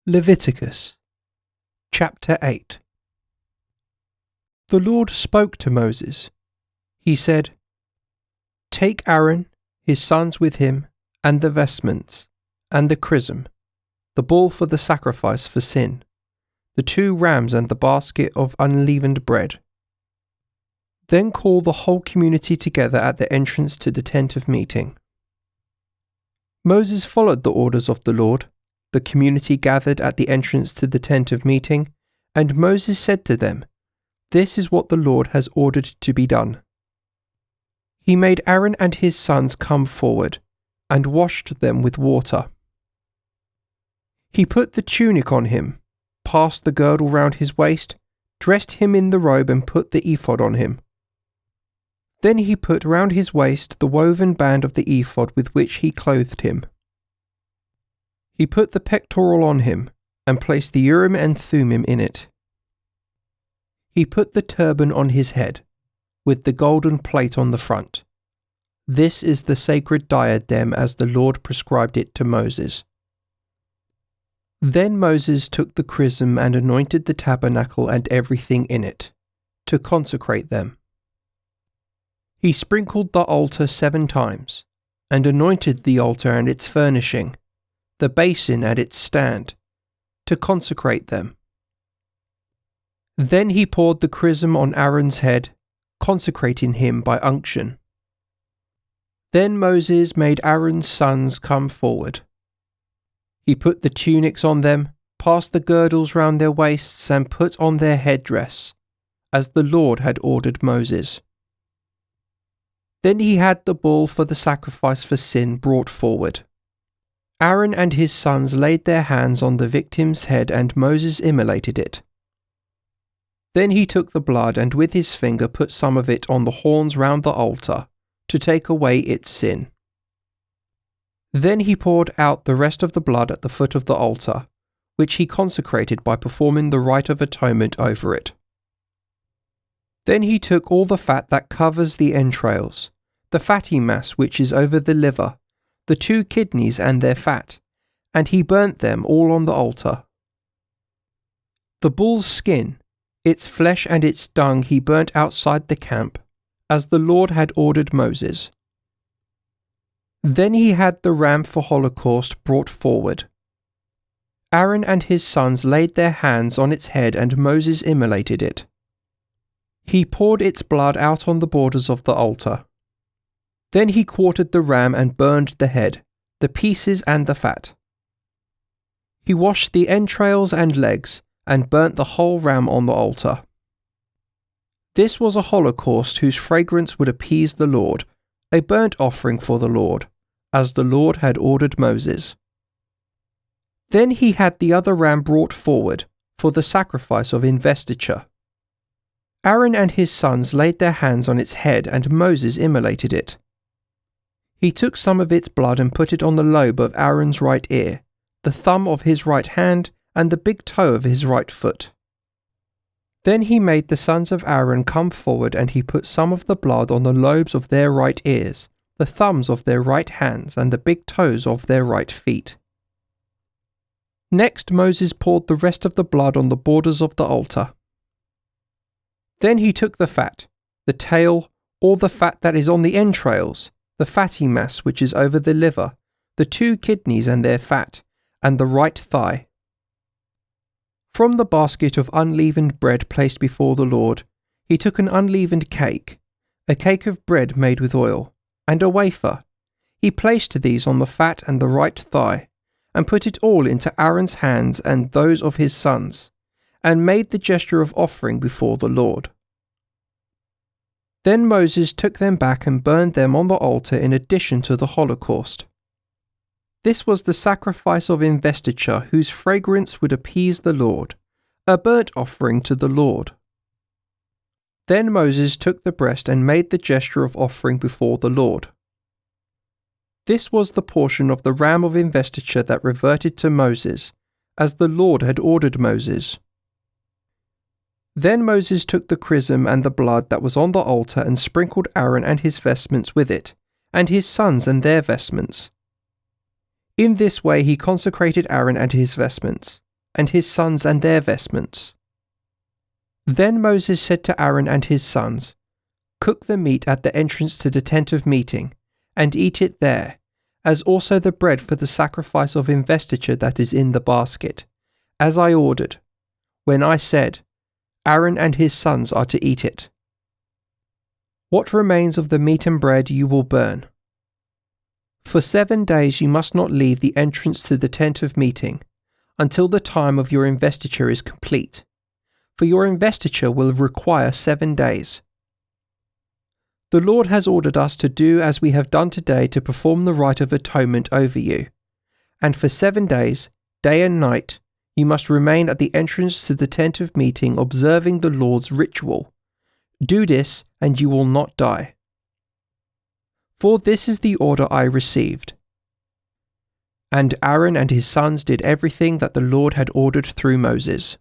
Leviticus, chapter 8. The Lord spoke to Moses. He said, "Take Aaron, his sons with him, and the vestments, and the chrism, the bull for the sacrifice for sin, the 2 rams and the basket of unleavened bread. Then call the whole community together at the entrance to the tent of meeting." Moses followed the orders of the Lord. The community gathered at the entrance to the tent of meeting, and Moses said to them, "This is what the Lord has ordered to be done." He made Aaron and his sons come forward, and washed them with water. He put the tunic on him, passed the girdle round his waist, dressed him in the robe and put the ephod on him. Then he put round his waist the woven band of the ephod with which he clothed him. He put the pectoral on him, and placed the Urim and Thummim in it. He put the turban on his head, with the golden plate on the front. This is the sacred diadem as the Lord prescribed it to Moses. Then Moses took the chrism and anointed the tabernacle and everything in it, to consecrate them. He sprinkled the altar 7 times, and anointed the altar and its furnishing, the basin and its stand, to consecrate them. Then he poured the chrism on Aaron's head, consecrating him by unction. Then Moses made Aaron's sons come forward. He put the tunics on them, passed the girdles round their waists, and put on their headdress, as the Lord had ordered Moses. Then he had the bull for the sacrifice for sin brought forward. Aaron and his sons laid their hands on the victim's head, and Moses immolated it. Then he took the blood and with his finger put some of it on the horns round the altar, to take away its sin. Then he poured out the rest of the blood at the foot of the altar, which he consecrated by performing the rite of atonement over it. Then he took all the fat that covers the entrails, the fatty mass which is over the liver, the 2 kidneys and their fat, and he burnt them all on the altar. The bull's skin, its flesh and its dung he burnt outside the camp, as the Lord had ordered Moses. Then he had the ram for holocaust brought forward. Aaron and his sons laid their hands on its head, and Moses immolated it. He poured its blood out on the borders of the altar. Then he quartered the ram and burned the head, the pieces and the fat. He washed the entrails and legs, and burnt the whole ram on the altar. This was a holocaust whose fragrance would appease the Lord, a burnt offering for the Lord, as the Lord had ordered Moses. Then he had the other ram brought forward, for the sacrifice of investiture. Aaron and his sons laid their hands on its head, and Moses immolated it. He took some of its blood and put it on the lobe of Aaron's right ear, the thumb of his right hand, and the big toe of his right foot. Then he made the sons of Aaron come forward, and he put some of the blood on the lobes of their right ears, the thumbs of their right hands, and the big toes of their right feet. Next Moses poured the rest of the blood on the borders of the altar. Then he took the fat, the tail, all the fat that is on the entrails, the fatty mass which is over the liver, the 2 kidneys and their fat, and the right thigh. From the basket of unleavened bread placed before the Lord, he took an unleavened cake, a cake of bread made with oil, and a wafer. He placed these on the fat and the right thigh, and put it all into Aaron's hands and those of his sons, and made the gesture of offering before the Lord. Then Moses took them back and burned them on the altar in addition to the holocaust. This was the sacrifice of investiture whose fragrance would appease the Lord, a burnt offering to the Lord. Then Moses took the breast and made the gesture of offering before the Lord. This was the portion of the ram of investiture that reverted to Moses, as the Lord had ordered Moses. Then Moses took the chrism and the blood that was on the altar and sprinkled Aaron and his vestments with it, and his sons and their vestments. In this way he consecrated Aaron and his vestments, and his sons and their vestments. Then Moses said to Aaron and his sons, "Cook the meat at the entrance to the tent of meeting, and eat it there, as also the bread for the sacrifice of investiture that is in the basket, as I ordered, when I said, Aaron and his sons are to eat it. What remains of the meat and bread you will burn. For 7 days you must not leave the entrance to the tent of meeting, until the time of your investiture is complete, for your investiture will require 7 days. The Lord has ordered us to do as we have done today to perform the rite of atonement over you, and for 7 days, day and night, you must remain at the entrance to the tent of meeting observing the Lord's ritual. Do this, and you will not die. For this is the order I received." And Aaron and his sons did everything that the Lord had ordered through Moses.